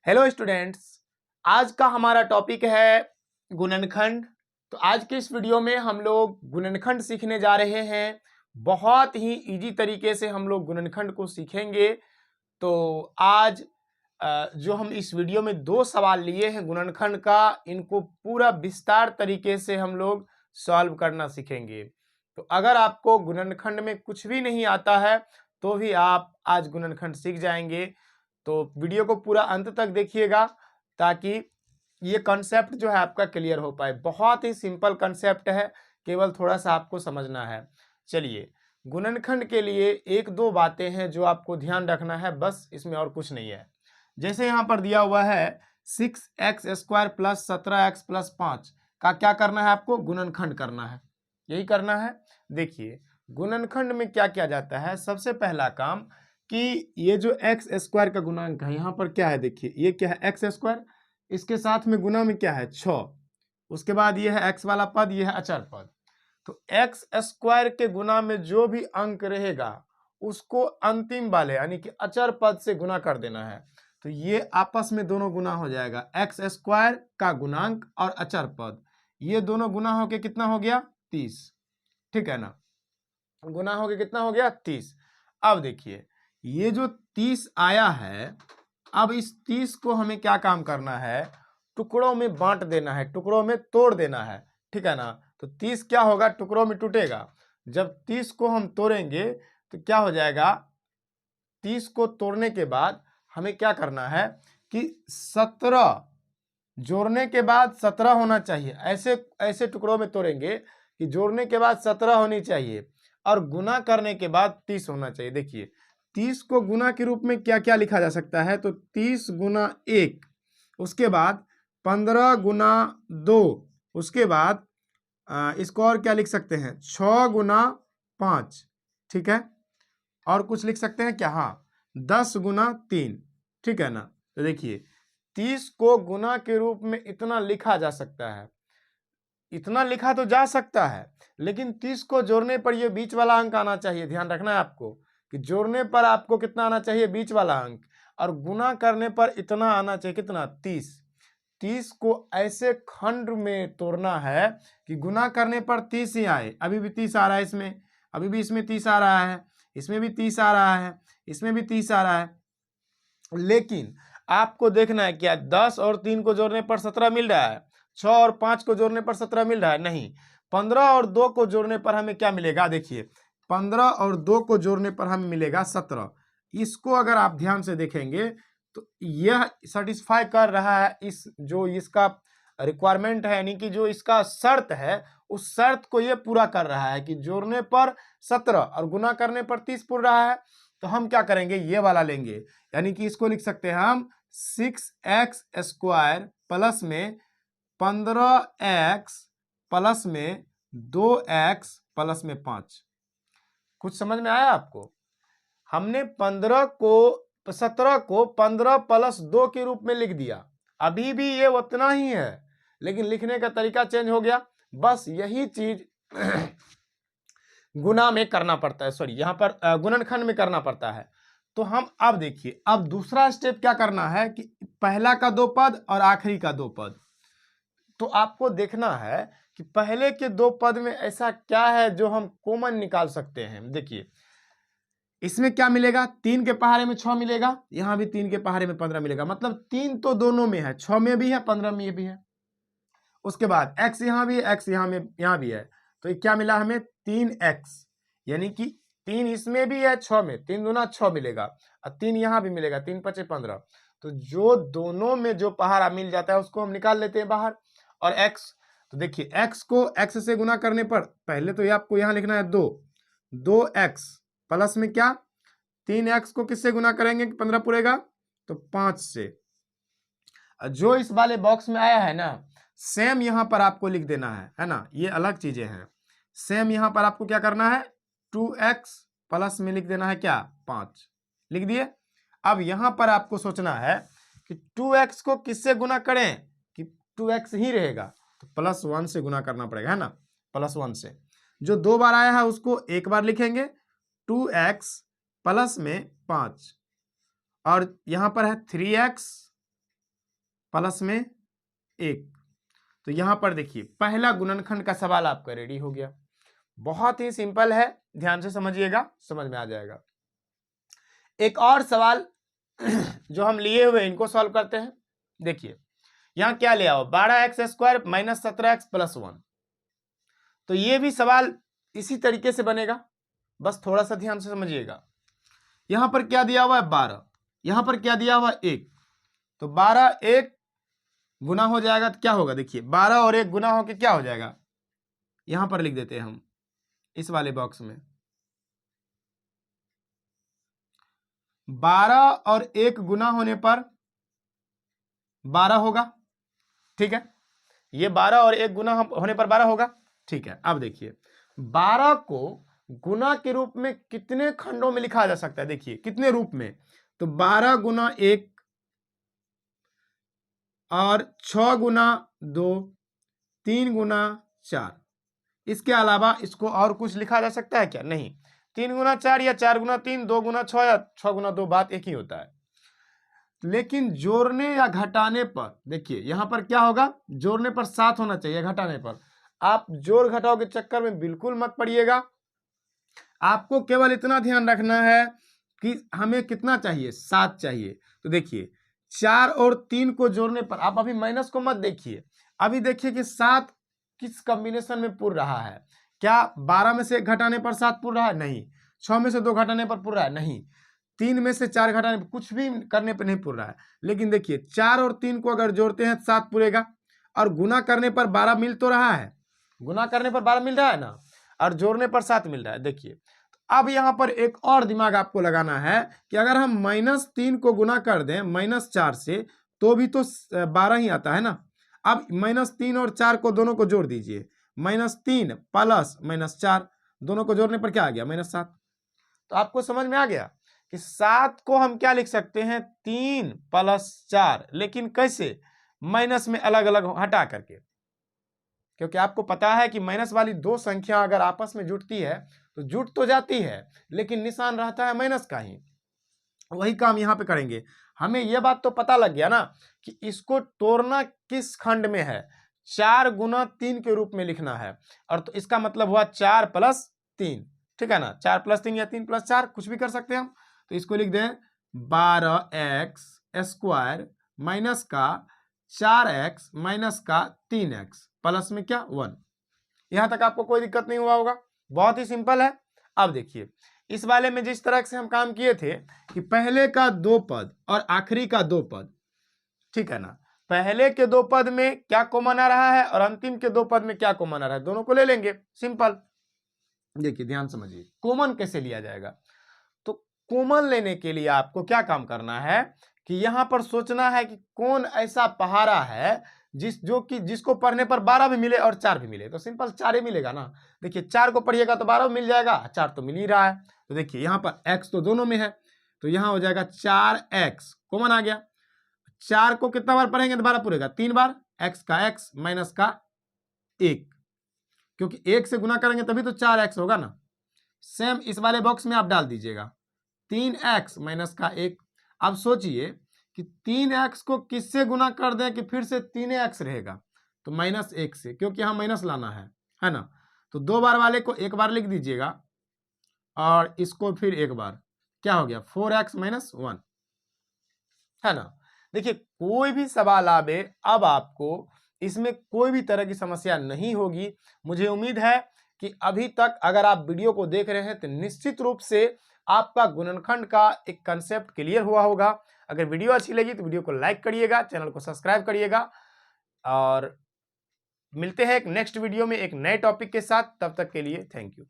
Hello students, आज का हमारा टॉपिक है गुणनखंड। तो आज के इस वीडियो में हम लोग गुणनखंड सीखने जा रहे हैं। बहुत ही इजी तरीके से हम लोग गुणनखंड को सीखेंगे। तो आज जो हम इस वीडियो में 2 सवाल लिए हैं गुणनखंड का, इनको पूरा विस्तार तरीके से हम लोग सॉल्व करना सीखेंगे। तो अगर आपको गुणनखंड में कुछ भी नहीं आता है तो भी आप आज गुणनखंड सीख जाएंगे। तो वीडियो को पूरा अंत तक देखिएगा ताकि ये कॉन्सेप्ट जो है आपका क्लियर हो पाए। बहुत ही सिंपल कॉन्सेप्ट है, केवल थोड़ा सा आपको समझना है। चलिए, गुणनखंड के लिए 1-2 बातें हैं जो आपको ध्यान रखना है, बस इसमें और कुछ नहीं है। जैसे यहाँ पर दिया हुआ है 6x² प्लस 17x प्लस 5 का क्या करना है, आपको गुणनखंड करना है। यही करना है। देखिए, गुणनखंड में क्या किया जाता है। सबसे पहला काम कि ये जो x² का गुणांक है, यहाँ पर क्या है, देखिए ये क्या है x², इसके साथ में गुना में क्या है 6, उसके बाद ये है x वाला पद, ये है अचर पद। तो x² के गुना में जो भी अंक रहेगा उसको अंतिम वाले यानी कि अचर पद से गुना कर देना है। तो ये आपस में दोनों गुना हो जाएगा, x² का गुणांक और अचर पद, ये दोनों गुना होके कितना हो गया 30। ठीक है ना, गुना होके कितना हो गया 30। अब देखिए ये जो 30 आया है, अब इस 30 को हमें क्या काम करना है, टुकड़ों में बांट देना है, टुकड़ों में तोड़ देना है। ठीक है ना, तो 30 क्या होगा, टुकड़ों में टूटेगा। जब 30 को हम तोड़ेंगे तो क्या हो जाएगा, 30 को तोड़ने के बाद हमें क्या करना है कि 17 जोड़ने के बाद 17 होना चाहिए। ऐसे ऐसे टुकड़ों में तोड़ेंगे कि जोड़ने के बाद 17 होनी चाहिए और गुना करने के बाद 30 होना चाहिए। देखिए 30 को गुना के रूप में क्या क्या लिखा जा सकता है, तो 30 गुना 1, उसके बाद 15 गुना 2, उसके बाद इसको और क्या लिख सकते हैं 6 गुना 5। ठीक है, और कुछ लिख सकते हैं क्या, हाँ 10 गुना 3। ठीक है ना, तो देखिए 30 को गुना के रूप में इतना लिखा जा सकता है, इतना लिखा तो जा सकता है, लेकिन 30 को जोड़ने पर ये बीच वाला अंक आना चाहिए। ध्यान रखना है आपको कि जोड़ने पर आपको कितना आना चाहिए, बीच वाला अंक, और गुना करने पर इतना आना चाहिए, कितना 30। 30 को ऐसे खंड में तोड़ना है कि गुना करने पर 30 ही आए। अभी भी 30 आ रहा है इसमें, अभी भी इसमें 30 आ रहा है, इसमें भी 30 आ रहा है, इसमें भी 30 आ रहा है। लेकिन आपको देखना है क्या 10 और 3 को जोड़ने पर 17 मिल रहा है, 6 और 5 को जोड़ने पर 17 मिल रहा है, नहीं। 15 और 2 को जोड़ने पर हमें क्या मिलेगा, देखिए 15 और 2 को जोड़ने पर हमें मिलेगा 17। इसको अगर आप ध्यान से देखेंगे तो यह सेटिस्फाई कर रहा है इस जो इसका रिक्वायरमेंट है, यानी कि जो इसका शर्त है, उस शर्त को यह पूरा कर रहा है कि जोड़ने पर 17 और गुना करने पर 30 पूर रहा है। तो हम क्या करेंगे, ये वाला लेंगे, यानी कि इसको लिख सकते हैं हम 6x² प्लस में 15x प्लस में 2x प्लस में 5। कुछ समझ में आया आपको? हमने 17 को 15 प्लस 2 के रूप में लिख दिया, अभी भी ये उतना ही है, लेकिन लिखने का तरीका चेंज हो गया। बस यही चीज गुना में करना पड़ता है, सॉरी यहाँ पर गुणनखंड में करना पड़ता है। तो हम अब देखिए, अब दूसरा स्टेप क्या करना है कि पहला का 2 पद और आखिरी का 2 पद। तो आपको देखना है कि पहले के 2 पद में ऐसा क्या है जो हम कॉमन निकाल सकते हैं। देखिए इसमें क्या मिलेगा, 3 के पहाड़े में 6 मिलेगा, यहां भी 3 के पहाड़े में 15 मिलेगा, मतलब 3 तो दोनों में है, 6 में भी है 15 में भी है। उसके बाद x यहां भी है, x यहां भी है, तो ये क्या मिला हमें 3x, यानी कि 3 इसमें भी है 6 में, 3 दूना 6 मिलेगा और 3 यहां भी मिलेगा, 3 पचे 15। तो जो दोनों में जो पहाड़ा मिल जाता है उसको हम निकाल लेते हैं बाहर। और x, तो देखिए x को x से गुना करने पर पहले तो ये आपको यहां लिखना है 2x प्लस में क्या 3x को किससे गुना करेंगे 15 पूरेगा, तो 5 से। जो इस वाले बॉक्स में आया है ना, सेम यहां पर आपको लिख देना है ना, ये अलग चीजें हैं। सेम यहां पर आपको क्या करना है 2x प्लस में लिख देना है क्या 5, लिख दिए। अब यहां पर आपको सोचना है कि 2x को किससे गुना करें कि 2x ही रहेगा, तो +1 से गुना करना पड़ेगा, है ना, +1 से। जो 2 बार आया है उसको एक बार लिखेंगे, 2x प्लस में 5, और यहां पर है 3x प्लस में 1। तो यहां पर देखिए पहला गुणनखंड का सवाल आपका रेडी हो गया। बहुत ही सिंपल है, ध्यान से समझिएगा, समझ में आ जाएगा। एक और सवाल जो हम लिए हुए इनको सॉल्व करते हैं। देखिए यहां क्या लिया हो, 12x² माइनस 17x प्लस 1। तो ये भी सवाल इसी तरीके से बनेगा, बस थोड़ा सा ध्यान से समझिएगा। यहां पर क्या दिया हुआ है 12, यहां पर क्या दिया हुआ है 1। तो 12 1 गुना हो जाएगा तो क्या होगा, देखिए 12 और 1 गुना होके क्या हो जाएगा, यहां पर लिख देते हैं हम इस वाले बॉक्स में 12 और 1 गुना होने पर 12 होगा। ठीक है, ये 12 और 1 गुना होने पर 12 होगा। ठीक है, अब देखिए 12 को गुना के रूप में कितने खंडों में लिखा जा सकता है, देखिए कितने रूप में। तो 12 गुना 1 और 6 गुना 2, 3 गुना 4। इसके अलावा इसको और कुछ लिखा जा सकता है क्या, नहीं। 3 गुना 4 या 4 गुना 3, 2 गुना 6 या 6 गुना 2, बात एक ही होता है। लेकिन जोड़ने या घटाने पर देखिए यहां पर क्या होगा, जोड़ने पर 7 होना चाहिए, घटाने पर आप जोड़ घटाव के चक्कर में बिल्कुल मत पड़िएगा। आपको केवल इतना ध्यान रखना है कि हमें कितना चाहिए, 7 चाहिए। तो देखिए 4 और 3 को जोड़ने पर आप अभी माइनस को मत देखिए, अभी देखिए कि 7 किस कॉम्बिनेशन में पूर रहा है। क्या 12 में से 1 घटाने पर 7 पूर रहा है, नहीं। 6 में से 2 घटाने पर पूर रहा है, नहीं। 3 में से 4 घटाने पर, कुछ भी करने पर नहीं पूर रहा है। लेकिन देखिए 4 और 3 को अगर जोड़ते हैं 7 पूरेगा, और गुना करने पर 12 मिल तो रहा है, गुना करने पर 12 मिल रहा है ना, और जोड़ने पर 7 मिल रहा है। देखिए अब यहां पर एक और दिमाग आपको लगाना है कि अगर हम -3 को गुना कर दें -4 से तो भी तो 12 ही आता है ना। अब -3 और 4 को दोनों को जोड़ दीजिए, -3 प्लस -4, दोनों को जोड़ने पर क्या आ गया, -7। तो आपको समझ में आ गया कि 7 को हम क्या लिख सकते हैं, 3 प्लस 4, लेकिन कैसे, माइनस में अलग अलग हटा करके। क्योंकि आपको पता है कि माइनस वाली दो संख्या अगर आपस में जुड़ती है तो जुट तो जाती है, लेकिन निशान रहता है माइनस का ही। वही काम यहाँ पे करेंगे। हमें यह बात तो पता लग गया ना कि इसको तोड़ना किस खंड में है, 4 गुना 3 के रूप में लिखना है। और तो इसका मतलब हुआ 4 प्लस 3, ठीक है ना, 4 प्लस 3 या 3 प्लस 4, कुछ भी कर सकते हैं हम। तो इसको लिख दें 12x² माइनस का 4x माइनस का 3x प्लस में क्या 1। यहां तक आपको कोई दिक्कत नहीं हुआ होगा, बहुत ही सिंपल है। अब देखिए इस वाले में जिस तरह से हम काम किए थे कि पहले का 2 पद और आखिरी का 2 पद, ठीक है ना, पहले के 2 पद में क्या कॉमन आ रहा है और अंतिम के 2 पद में क्या कॉमन आ रहा है, दोनों को ले लेंगे, सिंपल। देखिए ध्यान समझिए कॉमन कैसे लिया जाएगा। तो कॉमन लेने के लिए आपको क्या काम करना है कि यहां पर सोचना है कि कौन ऐसा पहाड़ा है जिसको पढ़ने पर 12 भी मिले और 4 भी मिले। तो सिंपल 4 ही मिलेगा ना। देखिए 4 को पढ़िएगा तो 12 मिल जाएगा, 4 तो मिल ही रहा है। तो देखिए यहाँ पर x तो दोनों में है, तो यहाँ हो जाएगा 4x कॉमन आ गया। 4 को कितना बार पढ़ेंगे तो 12 पूरेगा, 3 बार, x का x माइनस का 1, क्योंकि 1 से गुना करेंगे तभी तो 4x होगा ना। सेम इस वाले बॉक्स में आप डाल दीजिएगा 3x माइनस का 1। अब सोचिए कि 3x को किससे गुना कर दें कि फिर से 3x रहेगा, तो -1 से, क्योंकि यहाँ माइनस लाना है ना। तो 2 बार वाले को 1 बार लिख दीजिएगा और इसको फिर 1 बार, क्या हो गया 4x माइनस 1, है ना। देखिए कोई भी सवाल आवे अब आपको इसमें कोई भी तरह की समस्या नहीं होगी। मुझे उम्मीद है कि अभी तक अगर आप वीडियो को देख रहे हैं तो निश्चित रूप से आपका गुणनखंड का एक कंसेप्ट क्लियर हुआ होगा। अगर वीडियो अच्छी लगी तो वीडियो को लाइक करिएगा, चैनल को सब्सक्राइब करिएगा, और मिलते हैं एक नेक्स्ट वीडियो में एक नए टॉपिक के साथ। तब तक के लिए थैंक यू।